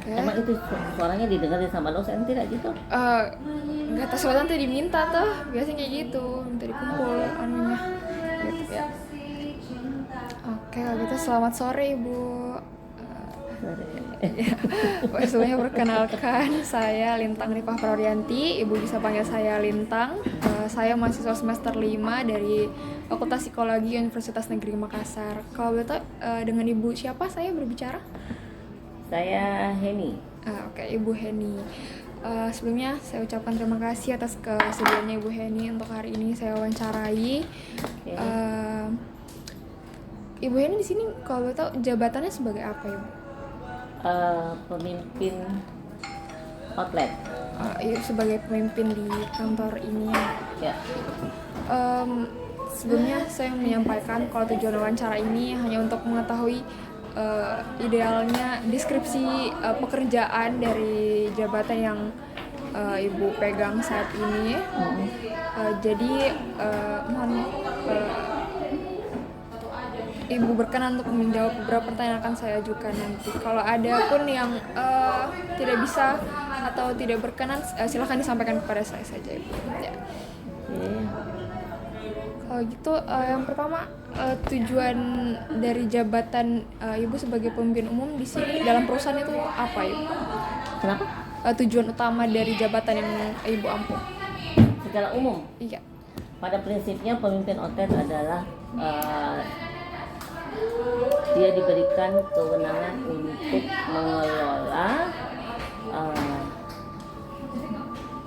Oke. Emang itu suaranya didengarin sama dosen tidak gitu? Nggak tahu soalnya nanti diminta tuh biasanya kayak gitu, minta dikumpul anunya gitu ya. Oke, kalau gitu selamat sore Ibu. Ya, sebelumnya perkenalkan saya Lintang Rifah Praurianti. Ibu bisa panggil saya Lintang. Saya mahasiswa semester 5 dari Fakultas Psikologi Universitas Negeri Makassar. Kalau betul dengan Ibu siapa saya berbicara? Saya Heni. Oke, Ibu Heni. Sebelumnya saya ucapkan terima kasih atas kesediaannya Ibu Heni untuk hari ini saya wawancarai. Oke. Ibu Heni di sini kalau betul jabatannya sebagai apa Ibu? Pemimpin outlet. Sebagai pemimpin di kantor ini. Ya. Sebelumnya saya menyampaikan kalau tujuan wawancara ini hanya untuk mengetahui idealnya deskripsi pekerjaan dari jabatan yang Ibu pegang saat ini. Jadi mohon Ibu berkenan untuk menjawab beberapa pertanyaan yang akan saya ajukan nanti. Kalau ada pun yang tidak bisa atau tidak berkenan, silahkan disampaikan kepada saya saja, Ibu. Ya. Kalau gitu, yang pertama tujuan dari jabatan Ibu sebagai pemimpin umum di sini dalam perusahaan itu apa, Ibu? Kenapa? Tujuan utama dari jabatan yang Ibu ampu? Secara umum. Iya. Pada prinsipnya pemimpin outlet adalah dia diberikan kewenangan untuk mengelola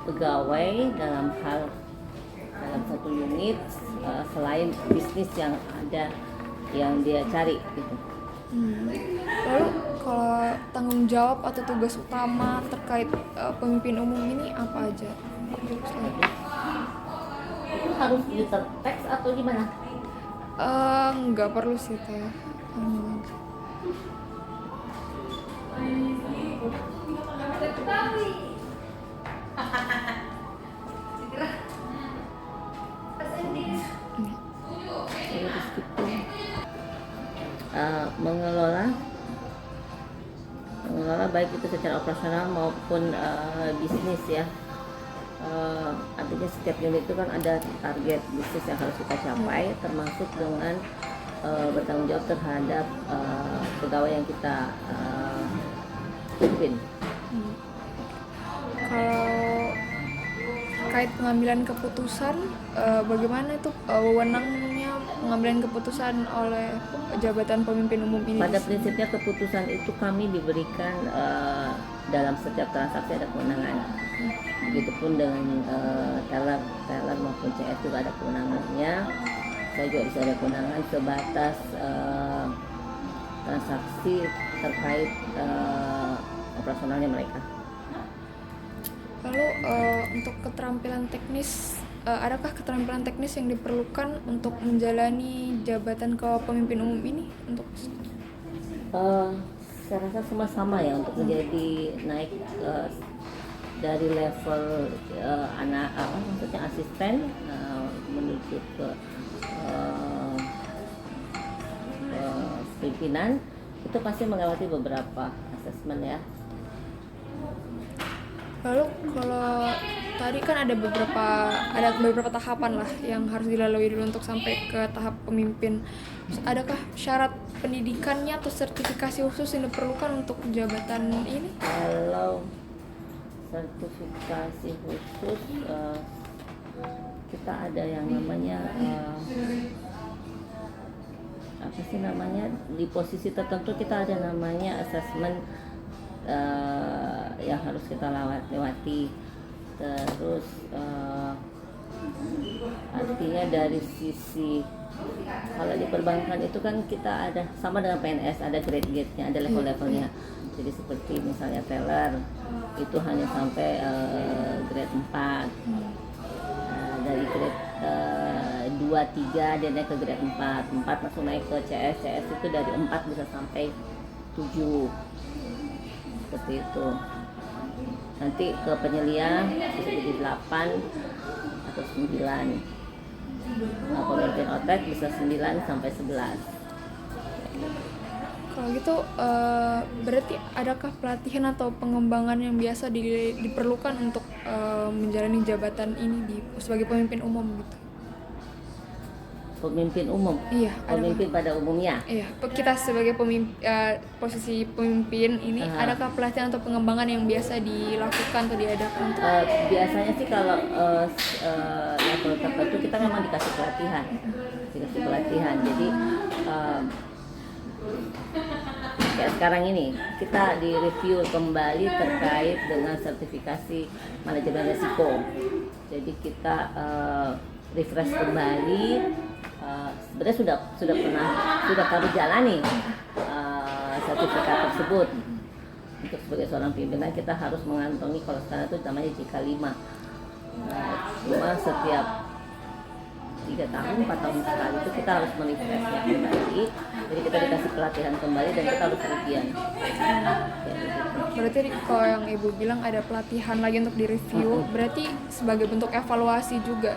pegawai dalam satu unit selain bisnis yang ada yang dia cari gitu. Lalu kalau tanggung jawab atau tugas utama terkait pemimpin umum ini apa aja? Itu harus diteks atau gimana? Nggak perlu sih teh. Mengelola baik itu secara operasional maupun bisnis ya. Artinya setiap unit itu kan ada target bisnis yang harus kita capai, termasuk dengan bertanggung jawab terhadap pegawai yang kita pimpin. Kalau terkait pengambilan keputusan, bagaimana itu wewenangnya pengambilan keputusan oleh jabatan pemimpin umum ini? Pada prinsipnya keputusan itu kami diberikan dalam setiap transaksi ada kewenangan. Begitupun dengan teller maupun CS juga ada kewenangannya. Saya juga bisa ada kewenangan sebatas transaksi terkait operasionalnya mereka. Lalu untuk keterampilan teknis, adakah keterampilan teknis yang diperlukan untuk menjalani jabatan kepemimpin umum ini? Untuk saya rasa sama-sama ya untuk menjadi naik dari level maksudnya asisten menuju ke pimpinan itu pasti melewati beberapa asesmen ya. Lalu kalau tadi kan ada beberapa tahapan lah yang harus dilalui dulu untuk sampai ke tahap pemimpin. Adakah syarat pendidikannya atau sertifikasi khusus yang diperlukan untuk jabatan ini? Kalau sertifikasi khusus kita ada yang namanya di posisi tertentu kita ada namanya asesmen yang harus kita lewati. Terus artinya dari sisi kalau di perbankan itu kan kita ada sama dengan PNS, ada grade-nya, ada level-levelnya. Jadi seperti misalnya teller itu hanya sampai grade 4. Dari grade 2, 3 dia naik ke grade 4 langsung naik ke CS itu dari 4 bisa sampai 7 seperti itu. Nanti ke penyelia bisa jadi 8 atau 9. Pemimpin outlet bisa 9 sampai 11. Kalau gitu berarti adakah pelatihan atau pengembangan yang biasa diperlukan untuk menjalani jabatan ini sebagai pemimpin umum gitu? Pemimpin umum, Iya, pemimpin pada umumnya. Iya, kita sebagai posisi pemimpin ini, adakah pelatihan atau pengembangan yang biasa dilakukan atau diadakan? Biasanya sih kalau level tertentu kita memang dikasih pelatihan. Jadi kayak sekarang ini kita direview kembali terkait dengan sertifikasi manajemen risiko. Jadi kita refresh kembali. Sebenarnya sudah kami jalani sertifikat tersebut. Untuk sebagai seorang pimpinan kita harus mengantongi, kalau sekarang itu namanya JK5. Cuma setiap 3 tahun, 4 tahun sekali itu kita harus merefreshnya kembali. Jadi kita dikasih pelatihan kembali dan kita harus ujian. Berarti kalau yang Ibu bilang ada pelatihan lagi untuk direview, berarti sebagai bentuk evaluasi juga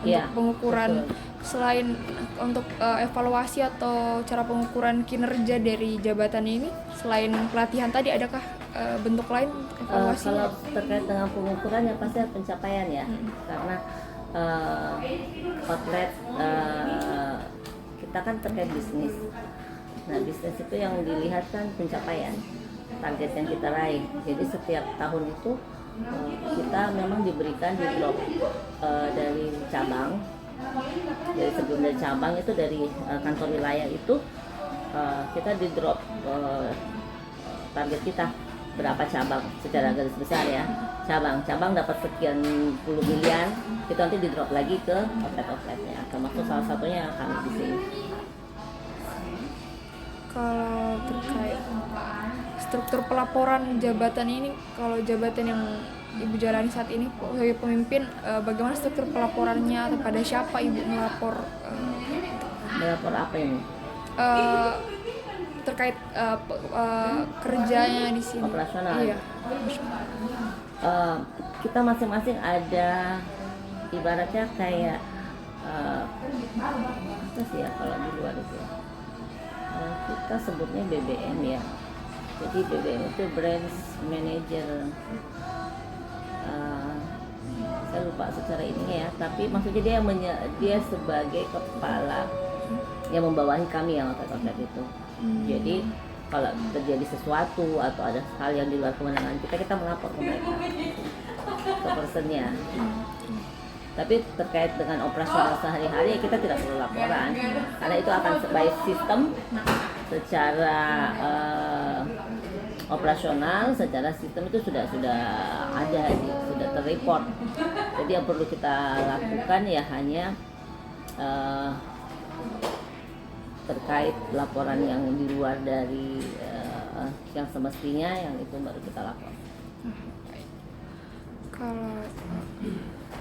untuk pengukuran, betul. Selain untuk evaluasi atau cara pengukuran kinerja dari jabatan ini, selain pelatihan tadi, adakah bentuk lain evaluasi? Kalau terkait dengan pengukuran ya pasti ada pencapaian ya, karena outlet kita kan terkait bisnis. Nah, bisnis itu yang dilihat kan pencapaian, target yang kita raih. Jadi setiap tahun itu kita memang diberikan di drop dari cabang. Jadi sebelum dari cabang itu dari kantor wilayah itu kita di drop target kita berapa cabang secara garis besar ya. Cabang dapat sekian puluh miliar, itu nanti di drop lagi ke outletnya, termasuk salah satunya kami di sini. Kalau terkait struktur pelaporan jabatan ini, kalau jabatan yang Ibu jalani saat ini sebagai pemimpin, bagaimana struktur pelaporannya, kepada siapa Ibu melapor? Melapor apa ini? Terkait kerjanya di sini. Operasional. Iya. Kita masing-masing ada ibaratnya kayak apa sih ya kalau di luar itu? Kita sebutnya BBM ya. Jadi BBM itu branch manager. Saya lupa secara ininya ya, tapi maksudnya dia sebagai kepala yang membawahi kami yang outlet itu. Jadi kalau terjadi sesuatu atau ada hal yang di luar kewenangan kita melapor ke mereka, ke personnya. Tapi terkait dengan operasional sehari-hari kita tidak perlu laporan, karena itu akan by sistem secara operasional, secara sistem itu sudah ada, sudah terreport. Jadi yang perlu kita lakukan ya hanya terkait laporan yang di luar dari yang semestinya, yang itu baru kita lapor. Kalau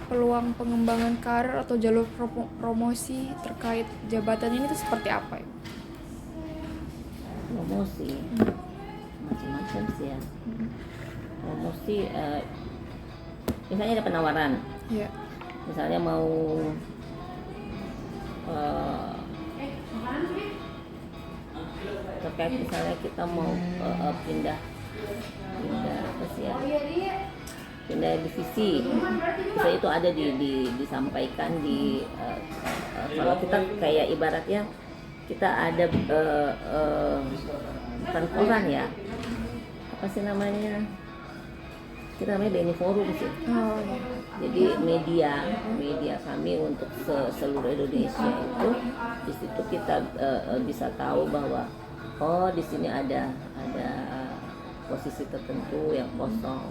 peluang pengembangan karir atau jalur promosi terkait jabatan ini itu seperti apa ya? Promosi macam-macam sih ya. Promosi misalnya ada penawaran. Yeah. Misalnya mau terkait misalnya kita mau pindah apa sih ya, pindah divisi, misalnya itu ada disampaikan di kalau kita kayak ibaratnya kita ada bukan koran ya, apa sih namanya, kita namanya BNI Forum sih. Jadi media kami untuk seluruh Indonesia itu, di situ kita bisa tahu bahwa di sini ada posisi tertentu yang kosong.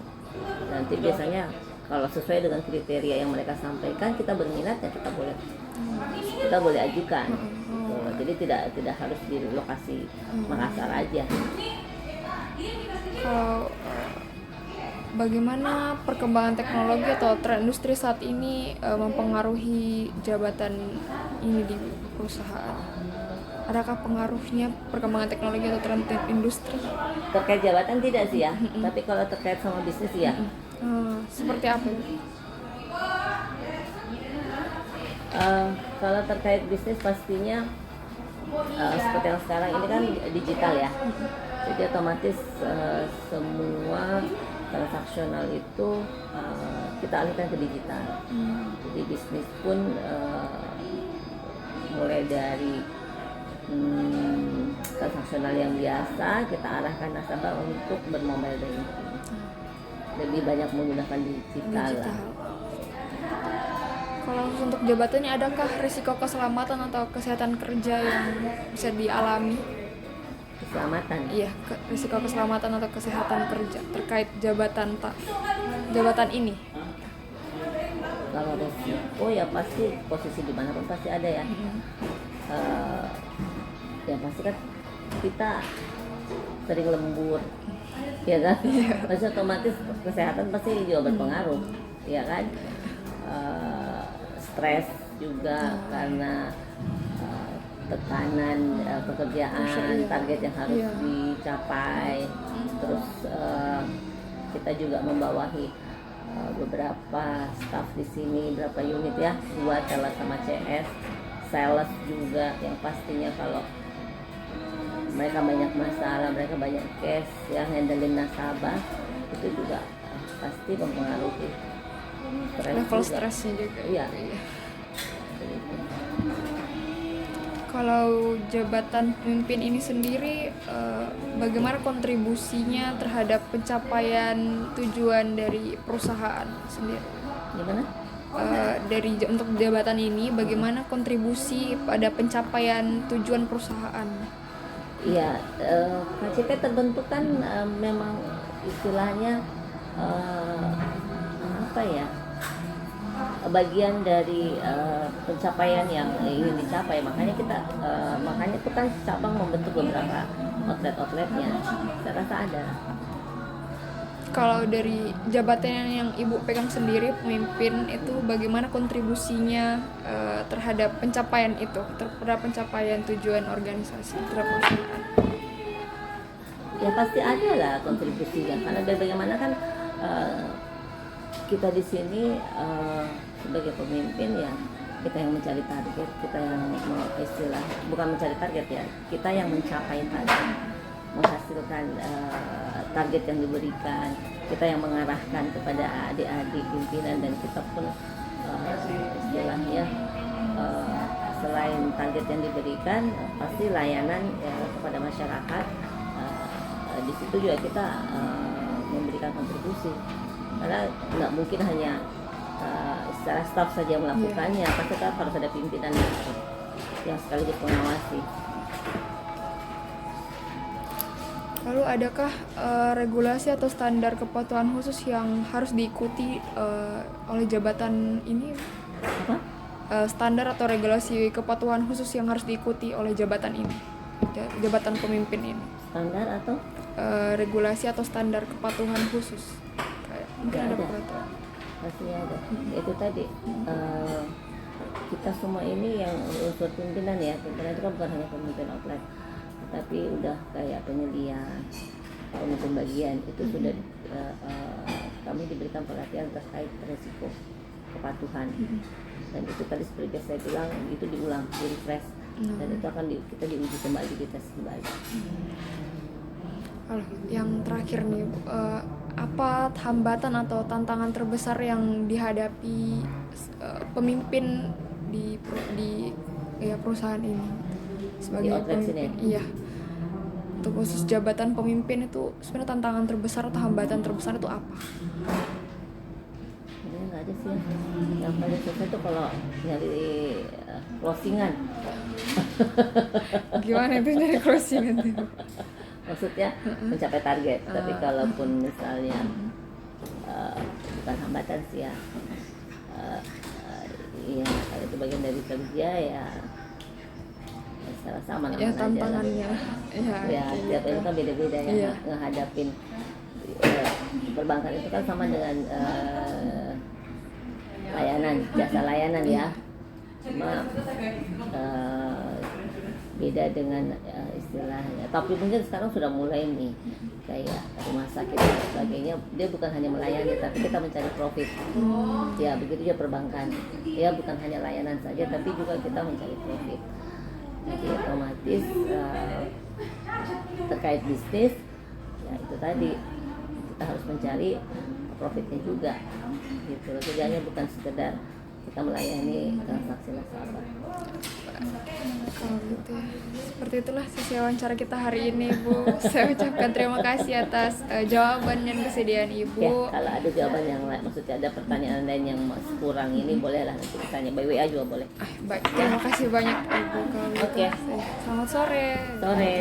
Nanti biasanya kalau sesuai dengan kriteria yang mereka sampaikan, kita berminat ya kita boleh ajukan. Jadi tidak harus di lokasi Makassar aja. Kalau bagaimana perkembangan teknologi atau tren industri saat ini mempengaruhi jabatan ini di perusahaan? Adakah pengaruhnya perkembangan teknologi atau tren industri? Terkait jabatan tidak sih ya, tapi kalau terkait sama bisnis ya. Seperti apa? Kalau terkait bisnis pastinya seperti yang sekarang ini kan digital ya, jadi otomatis semua transaksional itu kita alihkan ke digital. Jadi bisnis pun mulai dari transaksional yang biasa kita arahkan nasabah untuk bermobile banking, lebih banyak menggunakan digital lah. Kalau untuk jabatannya, adakah risiko keselamatan atau kesehatan kerja yang bisa dialami? Keselamatan. Iya, risiko keselamatan atau kesehatan kerja terkait jabatan ini. Kalau risiko ya pasti posisi dimanapun pasti ada ya. Yang pasti kan kita sering lembur, ya kan? Pasti otomatis kesehatan pasti juga berpengaruh, ya kan? Stres juga karena tekanan pekerjaan, target yang harus dicapai. Terus kita juga membawahi beberapa staff di sini, berapa unit ya, buat sales sama CS, sales juga yang pastinya kalau mereka banyak masalah, mereka banyak cash yang handling nasabah, itu juga pasti mempengaruhi level stresnya juga. Iya. Kalau jabatan pemimpin ini sendiri, bagaimana kontribusinya terhadap pencapaian tujuan dari perusahaan sendiri? Gimana? Untuk jabatan ini, bagaimana kontribusi pada pencapaian tujuan perusahaan? Iya, KCP terbentuk kan memang istilahnya apa ya? Bagian dari pencapaian yang ingin dicapai, makanya itu kan cabang membentuk beberapa outletnya. Saya rasa ada. Kalau dari jabatan yang Ibu pegang sendiri, pemimpin itu, bagaimana kontribusinya terhadap pencapaian itu, terhadap pencapaian tujuan organisasi terhadap perusahaan? Ya pasti ada lah kontribusinya, karena bagaimana kan kita di sini sebagai pemimpin ya, kita yang mencari target, kita yang bukan mencari target ya, kita yang mencapai target, menghasilkan target yang diberikan, kita yang mengarahkan kepada adik-adik pimpinan, dan kita pun istilahnya selain target yang diberikan, pasti layanan kepada masyarakat. Di situ juga kita memberikan kontribusi, karena nggak mungkin hanya secara staf saja melakukannya, pasti kan harus ada pimpinan yang sekaligus mengawasi. Lalu adakah regulasi atau standar kepatuhan khusus yang harus diikuti oleh jabatan ini? Apa? Standar atau regulasi kepatuhan khusus yang harus diikuti oleh jabatan ini, jabatan pemimpin ini? Standar atau? Regulasi atau standar kepatuhan khusus? Mungkin ada peraturan. Pasti ada. Itu tadi kita semua ini yang unsur pimpinan ya, pimpinan itu kan bukan hanya pemimpin outlet, tapi udah kayak penyelia, pemimpin bagian itu sudah kami diberikan pelatihan terkait risiko kepatuhan, dan itu tadi seperti saya bilang, itu diulang, di refresh, dan itu akan kita diuji kembali, dites kembali. Yang terakhir nih, apa hambatan atau tantangan terbesar yang dihadapi pemimpin di perusahaan ini sebagai pemimpin? Iya, untuk khusus jabatan pemimpin itu sebenarnya tantangan terbesar atau hambatan terbesar itu apa? Ini nggak ada sih, yang paling susah itu kalau nyari closingan. Gimana itu nyari closingan itu? Maksudnya mencapai target, tapi kalaupun misalnya bukan hambatan sih ya, ya kalau itu bagian dari kerja ya sama ya tantangannya ya tiap itu kan beda-beda ya. Ngehadapin perbankan itu kan sama dengan layanan, jasa layanan ya, cuma beda dengan istilahnya. Tapi mungkin sekarang sudah mulai nih kayak rumah sakit dan sebagainya, dia bukan hanya melayani tapi kita mencari profit. Ya begitu juga perbankan, ya bukan hanya layanan saja tapi juga kita mencari profit. Jadi otomatis terkait bisnis ya itu tadi kita harus mencari profitnya juga gitu. Jadi hanya bukan sekedar kita melayani transaksi nasabah. Kalau gitu ya. Seperti itulah sesi wawancara kita hari ini, Bu. Saya ucapkan terima kasih atas jawaban dan kesediaan Ibu. Ya, kalau ada jawaban yang lain, maksudnya ada pertanyaan lain yang masih kurang ini, bolehlah nanti ditanya by WA juga boleh. Baik, terima kasih banyak Ibu. Kalau gitu. Oke. Selamat sore. Sore.